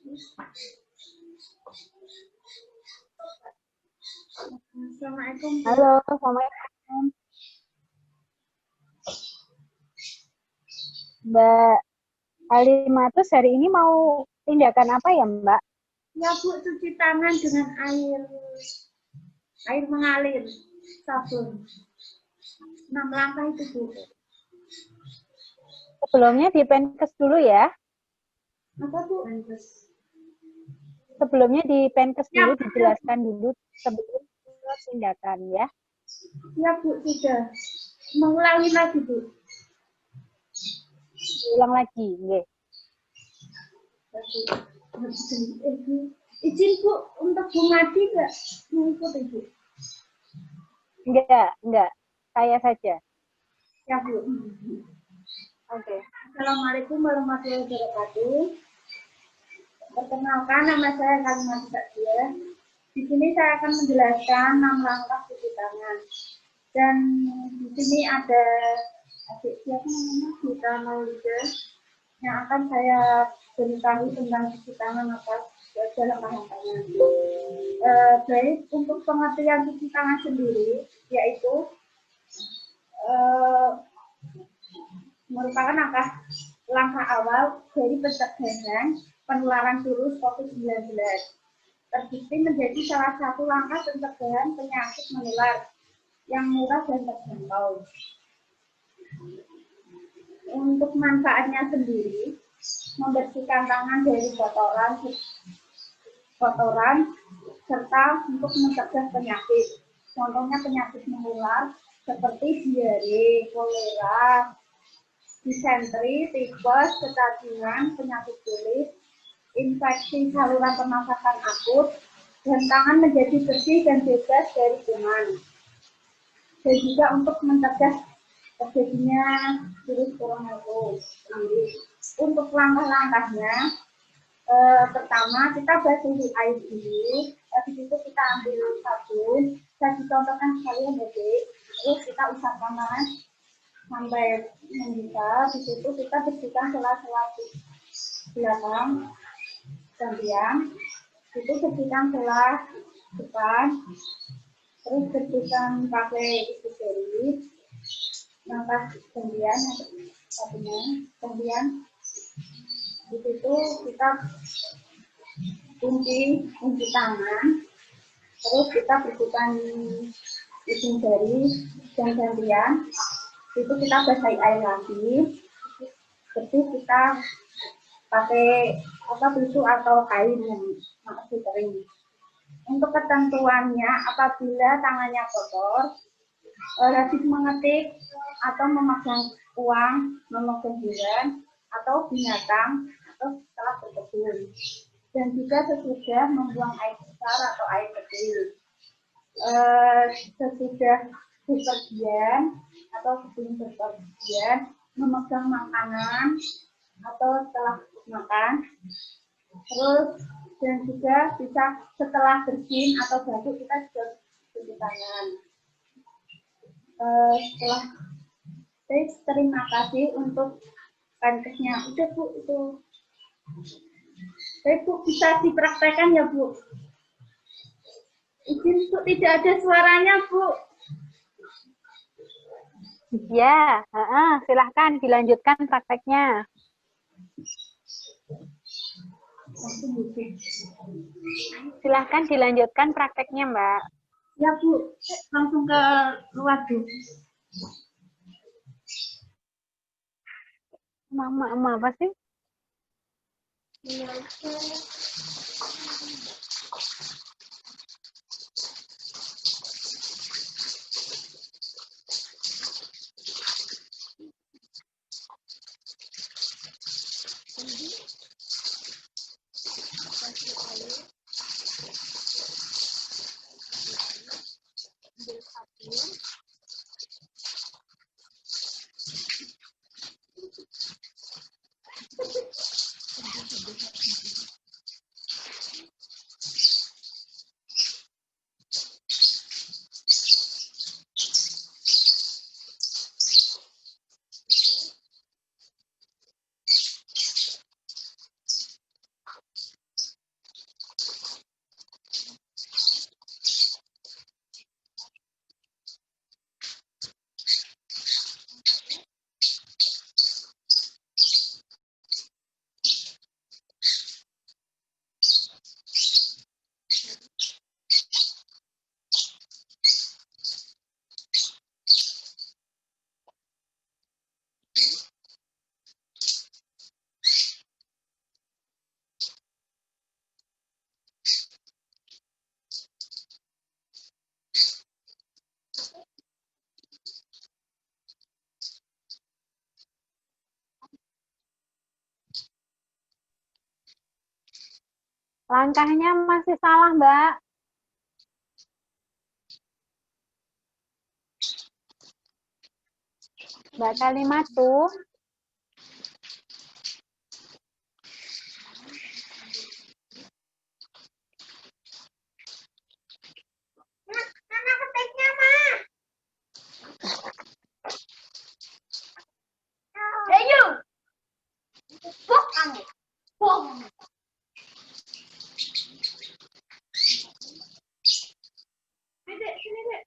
Assalamualaikum, Bu. Halo, Assalamualaikum. Mbak Alimatus hari ini mau tindakan apa ya, Mbak? Ya, Bu, cuci tangan dengan air mengalir, sabun. 6 langkah itu, Bu. Sebelumnya di Penkes dulu ya. Apa, Bu? Sebelumnya di Penkes Ya, dulu Bu. dijelaskan dulu sebelum tindakan ya. Ya, Bu, sudah. Mengulangi lagi, Bu. Ulang lagi, nggih. Izin, Bu, untuk Bu Ngadi nggak mengikuti, Bu? Enggak. Saya saja. Ya, Bu. Oke. Assalamualaikum warahmatullahi wabarakatuh. Perkenalkan, nama saya Kalimati Saktia. Di sini saya akan menjelaskan 6 langkah cuci tangan. Dan di sini ada adik siapa namanya, Gita Maulida, yang akan saya beritahu tentang cuci tangan atas dalam tangan. Baik, untuk pengertian cuci tangan sendiri, yaitu merupakan langkah awal dari pencegahan penularan virus COVID-19. Terbukti menjadi salah satu langkah pencegahan penyakit menular yang murah dan terjangkau. Untuk manfaatnya sendiri, membersihkan tangan dari kotoran serta untuk mencegah penyakit. Contohnya penyakit menular seperti diare, kolera, disentri, tifus, kecacingan, penyakit kulit, infeksi saluran pernafasan akut, dan tangan menjadi bersih dan bebas dari kuman. Dan juga untuk mencegah terjadinya virus corona itu sendiri. Untuk langkah-langkahnya, pertama kita basuh air dulu, habis itu kita ambil sabun, saya dicontohkan sekalian ya, terus kita usapkan tangan sampai mendidih. Di situ kita bersihkan sela-sela belakang dan diam, itu bersihkan sela depan, terus bersihkan pakai tisu jari, langkah kemudian satunya, kemudian di situ kita kunci tangan, terus kita bersihkan ujung jari dan gantian, itu kita basahi air lagi, jadi kita pakai tisu atau kain yang masih kering. Untuk ketentuannya, apabila tangannya kotor, rajin mengetik atau memegang uang, memegang bulan atau binatang atau setelah berkebun, dan juga sesudah membuang air besar atau air kecil, sesudah bepergian atau sebelum bepergian, memegang makanan atau setelah makan, terus dan juga bisa setelah bersin atau batuk kita juga cuci tangan. Setelah terima kasih untuk Penkesnya. Udah, Bu, itu. Bu, bisa dipraktekkan ya, Bu? Izin, Bu, tidak ada suaranya, Bu. Ya, silahkan dilanjutkan prakteknya. Silahkan dilanjutkan prakteknya, Mbak. Ya, Bu, langsung ke luar dulu. Mama apa sih? Langkahnya masih salah, Mbak. Mbak Kalimat tuh. Mana ketiknya, Ma? Ayo. Bok kamu. Bok. Sini, sini, Dek.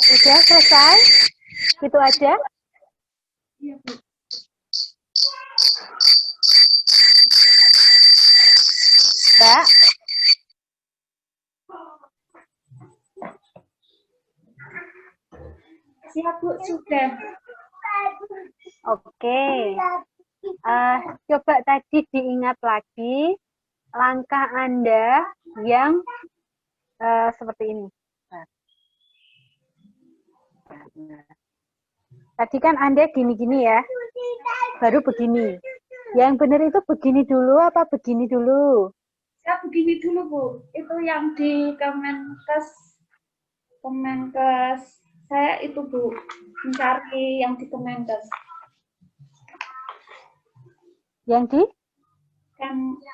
Udah selesai? Gitu aja? Iya, Bu. Mbak? Siap, Bu, sudah. Oke. Coba tadi diingat lagi langkah Anda yang seperti ini. Tadi kan Anda gini-gini ya, baru begini. Yang benar itu begini dulu apa begini dulu? Saya begini dulu, Bu. Itu yang di Kemenkes saya itu, Bu. Mencari yang di Kemenkes. Yang di?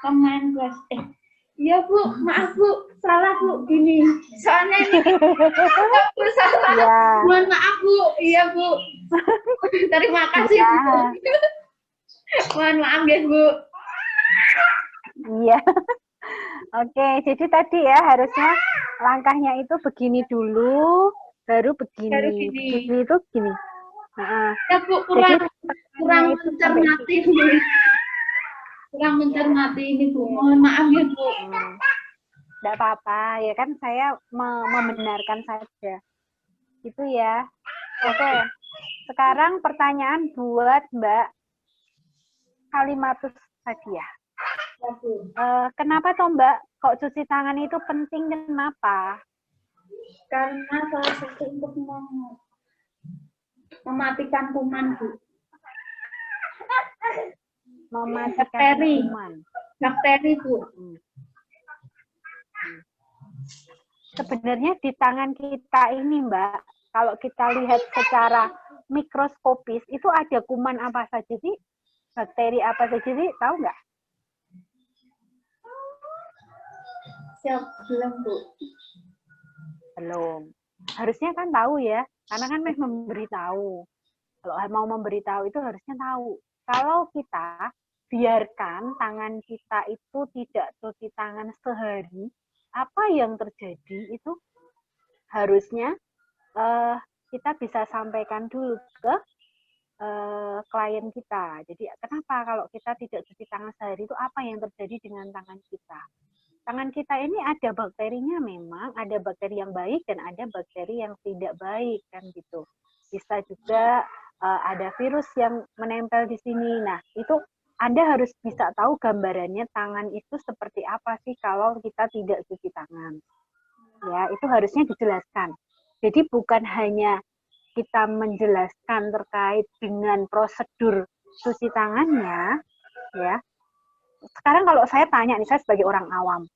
Kemenkes. Iya, Bu. Maaf, Bu. Salah, Bu. Gini. Soalnya ini Bu, salah. Ya. Mohon maaf, Bu. Iya, Bu. Terima kasih, Ya. Bu. Mohon maaf ya, Bu. Iya. Oke, jadi tadi ya harusnya langkahnya itu begini dulu, baru begini. Baru gini. Begini itu gini. Ya, Bu, kurang Jadi, mencermati ini. Kurang mencermati ini, Bu. Mohon maaf ya, Bu. Tidak apa-apa, ya kan saya membenarkan saja. Itu ya. Oke. Sekarang pertanyaan buat Mbak Kalimatus Sadiah. Kenapa toh Mbak, kok cuci tangan itu penting, kenapa? Karena salah satu untuk mematikan kuman, Bu. Mematikan kuman. Bakteri, Bu. Sebenarnya di tangan kita ini, Mbak, kalau kita lihat secara mikroskopis, itu ada kuman apa saja sih? Bakteri apa saja sih? Tahu nggak? Siap, belum, Bu. Belum. Harusnya kan tahu ya, karena kan memberitahu. Kalau mau memberitahu itu harusnya tahu. Kalau kita biarkan tangan kita itu tidak cuci tangan sehari, apa yang terjadi itu harusnya kita bisa sampaikan dulu ke klien kita. Jadi kenapa kalau kita tidak cuci tangan sehari itu apa yang terjadi dengan tangan kita? Tangan kita ini ada bakterinya memang, ada bakteri yang baik dan ada bakteri yang tidak baik kan gitu. Bisa juga ada virus yang menempel di sini. Nah, itu Anda harus bisa tahu gambarannya tangan itu seperti apa sih kalau kita tidak cuci tangan. Ya, itu harusnya dijelaskan. Jadi bukan hanya kita menjelaskan terkait dengan prosedur cuci tangannya, ya. Sekarang kalau saya tanya nih, saya sebagai orang awam,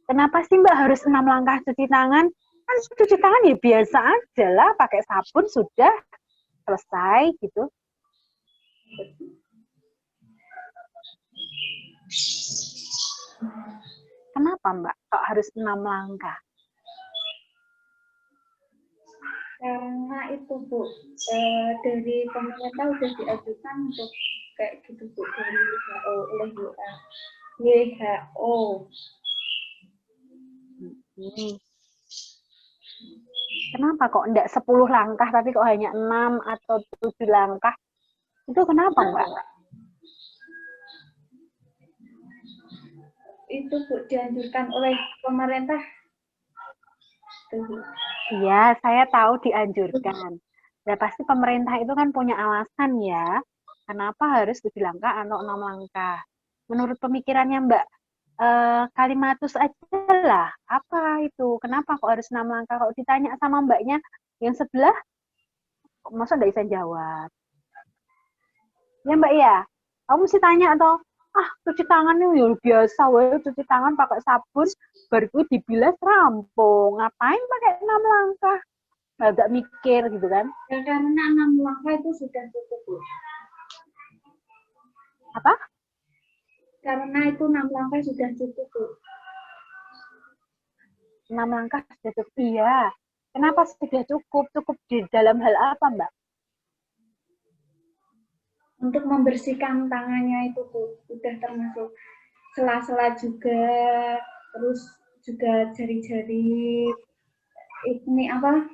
kenapa sih Mbak harus 6 langkah cuci tangan? Kan cuci tangan ya biasa aja lah, pakai sabun sudah selesai gitu. Kenapa Mbak kok harus 6 langkah? Karena itu, Bu, dari pemerintah udah diajukan untuk kayak gitu, Bu, dari WHO, oleh WHO. Kenapa kok enggak 10 langkah tapi kok hanya 6 atau 7 langkah? Itu kenapa, Mbak? Itu Bu dianjurkan oleh pemerintah. Iya, saya tahu dianjurkan. Ya pasti pemerintah itu kan punya alasan ya. Kenapa harus 7 langkah atau 6 langkah? Menurut pemikirannya Mbak Kalimatus aja lah. Apa itu? Kenapa kok harus 6 langkah? Kalau ditanya sama Mbaknya yang sebelah, masa nggak bisa jawab? Ya Mbak ya, kamu mesti tanya atau cuci tangan ya biasa weh, cuci tangan pakai sabun baru dibilas rampung, ngapain pakai 6 langkah, agak mikir gitu kan. Ya, karena 6 langkah itu sudah cukup Bu. Apa? Karena itu 6 langkah sudah cukup Bu. 6 langkah sudah cukup, iya. Kenapa sudah cukup? Cukup di dalam hal apa Mbak? Untuk membersihkan tangannya itu Bu, sudah termasuk sela-sela juga, terus juga jari-jari ini apa,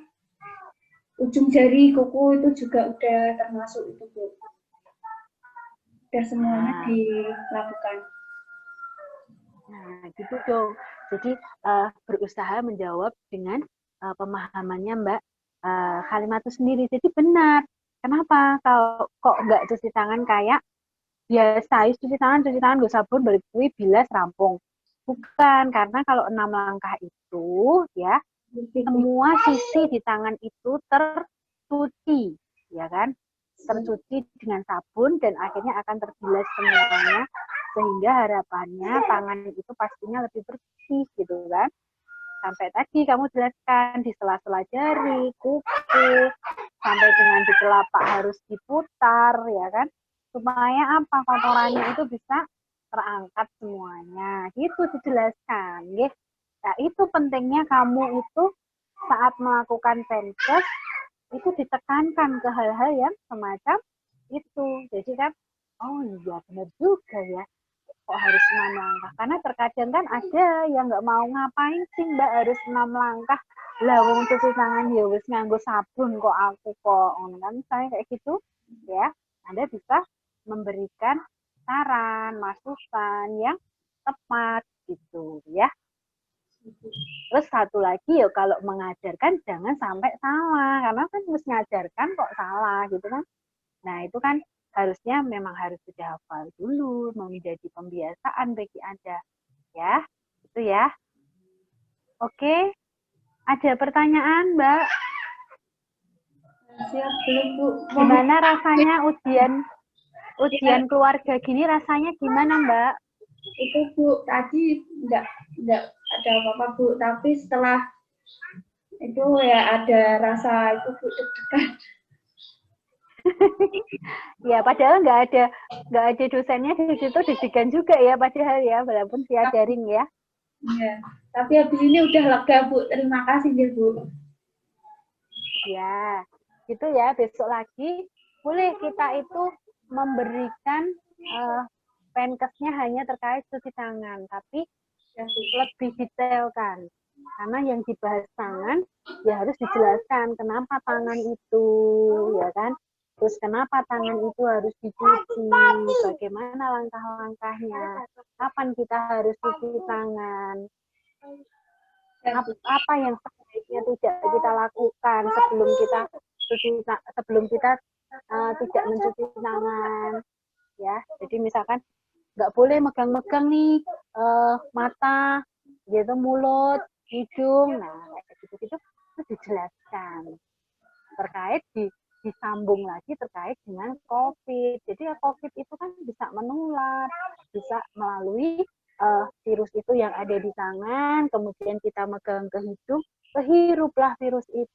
ujung jari kuku itu juga udah termasuk itu Bu. Udah semuanya dilakukan. Nah gitu dong. Jadi berusaha menjawab dengan pemahamannya Mbak Kalimat itu sendiri. Jadi benar. Kenapa kalau kok nggak cuci tangan kayak biasa, cuci tangan gue sabun baru bilas rampung. Bukan, karena kalau 6 langkah itu ya semua sisi di tangan itu tercuci, ya kan? Tercuci dengan sabun dan akhirnya akan terbilas semuanya sehingga harapannya tangan itu pastinya lebih bersih gitu kan. Sampai tadi kamu jelaskan di sela-sela jari, kuku, sampai dengan di telapak harus diputar ya kan, supaya apa, kotorannya itu bisa terangkat semuanya gitu dijelaskan ya. Nah itu pentingnya kamu itu saat melakukan penkes itu ditekankan ke hal-hal yang semacam itu. Jadi kan oh iya benar juga ya, kok harus 6 langkah, karena terkadang kan ada yang nggak mau, ngapain sih Mbak harus 6 langkah, lah wong cuci tangan ya wis nganggo sabun kok aku kok, kan saya kayak gitu ya. Anda bisa memberikan saran masukan yang tepat gitu ya. Terus satu lagi ya, kalau mengajarkan jangan sampai salah, karena kan harus ngajarkan kok salah gitu kan. Nah itu kan harusnya memang harus sudah hafal dulu, menjadi pembiasaan bagi Anda ya. Itu ya. Oke, ada pertanyaan Mbak? Siap belum Bu? Gimana rasanya ujian keluarga gini, rasanya gimana Mbak? Itu Bu tadi enggak ada apa-apa Bu, tapi setelah itu ya ada rasa itu Bu deg-degan. Ya padahal nggak ada dosennya di situ, deg-degan juga ya padahal ya, walaupun via daring ya. Iya, tapi habis ini udah lega Bu, terima kasih ya Bu. Ya, gitu ya, besok lagi boleh kita itu memberikan penkesnya hanya terkait cuci tangan, tapi lebih detail kan, karena yang dibahas tangan ya harus dijelaskan kenapa tangan itu ya kan, terus kenapa tangan itu harus dicuci, bagaimana langkah-langkahnya, kapan kita harus cuci tangan, apa yang sebaiknya tidak kita lakukan sebelum kita tidak mencuci tangan ya. Jadi misalkan nggak boleh megang-megang nih mata gitu, mulut, hidung, nah kayak gitu-gitu itu dijelaskan terkait disambung lagi terkait dengan COVID. Jadi ya COVID itu kan bisa menular, bisa melalui virus itu yang ada di tangan, kemudian kita megang ke hidung, kehiruplah virus itu.